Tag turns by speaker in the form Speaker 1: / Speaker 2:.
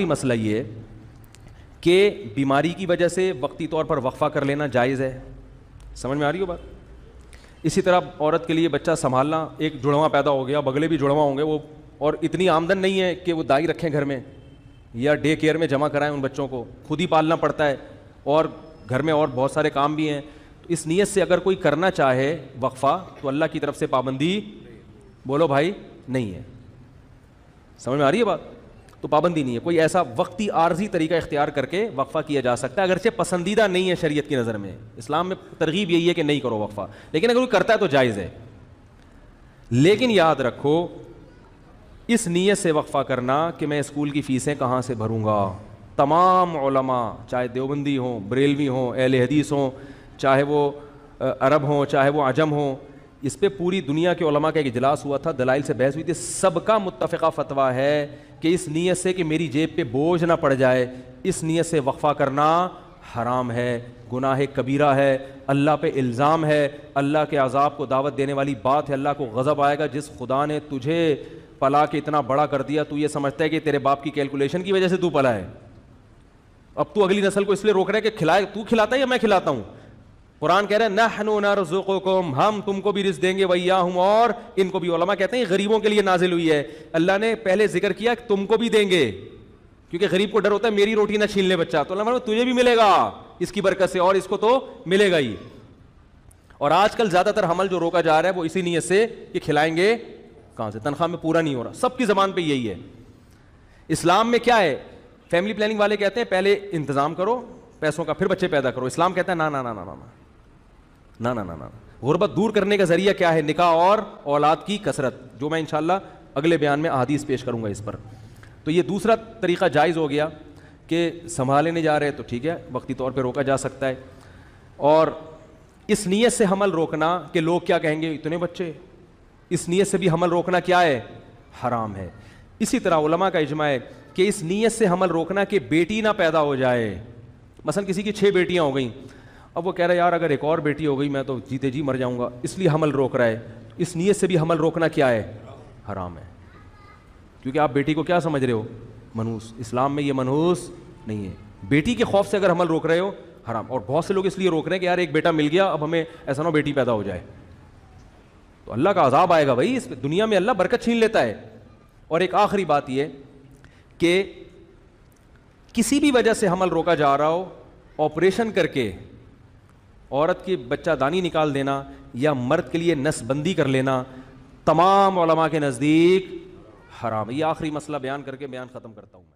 Speaker 1: مسئلہ یہ ہے کہ بیماری کی وجہ سے وقتی طور پر وقفہ کر لینا جائز ہے. سمجھ میں آ رہی ہو بات؟ اسی طرح عورت کے لیے بچہ سنبھالنا، ایک جڑواں پیدا ہو گیا، بگلے بھی جڑواں ہوں گے وہ، اور اتنی آمدن نہیں ہے کہ وہ دائی رکھیں گھر میں یا ڈے کیئر میں جمع کرائیں، ان بچوں کو خود ہی پالنا پڑتا ہے اور گھر میں اور بہت سارے کام بھی ہیں. تو اس نیت سے اگر کوئی کرنا چاہے وقفہ تو اللہ کی طرف سے پابندی بولو بھائی نہیں ہے. سمجھ میں آ رہی ہے بات؟ تو پابندی نہیں ہے. کوئی ایسا وقتی عارضی طریقہ اختیار کر کے وقفہ کیا جا سکتا ہے، اگرچہ پسندیدہ نہیں ہے شریعت کی نظر میں. اسلام میں ترغیب یہی ہے کہ نہیں کرو وقفہ، لیکن اگر کوئی کرتا ہے تو جائز ہے. لیکن یاد رکھو اس نیت سے وقفہ کرنا کہ میں اسکول کی فیسیں کہاں سے بھروں گا. تمام علماء چاہے دیوبندی ہوں، بریلوی ہوں، اہل حدیث ہوں، چاہے وہ عرب ہوں، چاہے وہ عجم ہوں، اس پہ پوری دنیا کے علماء کا ایک اجلاس ہوا تھا، دلائل سے بحث ہوئی تھی. سب کا متفقہ فتویٰ ہے کہ اس نیت سے کہ میری جیب پہ بوجھ نہ پڑ جائے، اس نیت سے وقفہ کرنا حرام ہے، گناہ کبیرہ ہے، اللہ پہ الزام ہے، اللہ کے عذاب کو دعوت دینے والی بات ہے. اللہ کو غضب آئے گا. جس خدا نے تجھے پلا کے اتنا بڑا کر دیا، تو یہ سمجھتا ہے کہ تیرے باپ کی کیلکولیشن کی وجہ سے تو پلا ہے. اب تو اگلی نسل کو اس لیے روک رہا ہے کہ کھلائے، تو کھلاتا ہے یا میں کھلاتا ہوں. قرآن کہہ رہا ہے نحن نرزقکم، ہم تم کو بھی رزق دیں گے، وإیاہم، اور ان کو بھی. علماء کہتے ہیں یہ غریبوں کے لیے نازل ہوئی ہے. اللہ نے پہلے ذکر کیا کہ تم کو بھی دیں گے، کیونکہ غریب کو ڈر ہوتا ہے میری روٹی نہ چھین لے بچہ. تو اللہ فرماتا تجھے بھی ملے گا اس کی برکت سے، اور اس کو تو ملے گا ہی. اور آج کل زیادہ تر حمل جو روکا جا رہا ہے وہ اسی نیت سے کہ کھلائیں گے کہاں سے، تنخواہ میں پورا نہیں ہو رہا. سب کی زبان پہ یہی ہے. اسلام میں کیا ہے؟ فیملی پلاننگ والے کہتے ہیں پہلے انتظام کرو پیسوں کا، پھر بچے پیدا کرو. اسلام کہتا ہے نا نا نا نا نا نا نا نا نا. غربت دور کرنے کا ذریعہ کیا ہے؟ نکاح اور اولاد کی کثرت، جو میں انشاءاللہ اگلے بیان میں احادیث پیش کروں گا اس پر. تو یہ دوسرا طریقہ جائز ہو گیا کہ سنبھالے نہیں جا رہے تو ٹھیک ہے، وقتی طور پہ روکا جا سکتا ہے. اور اس نیت سے حمل روکنا کہ لوگ کیا کہیں گے اتنے بچے، اس نیت سے بھی حمل روکنا کیا ہے؟ حرام ہے. اسی طرح علماء کا اجماع ہے کہ اس نیت سے حمل روکنا کہ بیٹی نہ پیدا ہو جائے. مثلا کسی کی 6 بیٹیاں ہو گئیں، اب وہ کہہ رہا ہے یار اگر ایک اور بیٹی ہو گئی میں تو جیتے جی مر جاؤں گا، اس لیے حمل روک رہا ہے. اس نیت سے بھی حمل روکنا کیا ہے؟ حرام ہے. کیونکہ آپ بیٹی کو کیا سمجھ رہے ہو؟ منحوس. اسلام میں یہ منحوس نہیں ہے. بیٹی کے خوف سے اگر حمل روک رہے ہو حرام. اور بہت سے لوگ اس لیے روک رہے ہیں کہ یار ایک بیٹا مل گیا، اب ہمیں ایسا نہ ہو بیٹی پیدا ہو جائے تو اللہ کا عذاب آئے گا. بھائی اس دنیا میں اللہ برکت چھین لیتا ہے. اور ایک آخری بات یہ کہ کسی بھی وجہ سے حمل روکا جا رہا ہو، آپریشن کر کے عورت کی بچہ دانی نکال دینا یا مرد کے لیے نس بندی کر لینا، تمام علماء کے نزدیک حرام ہے. یہ آخری مسئلہ بیان کر کے بیان ختم کرتا ہوں میں.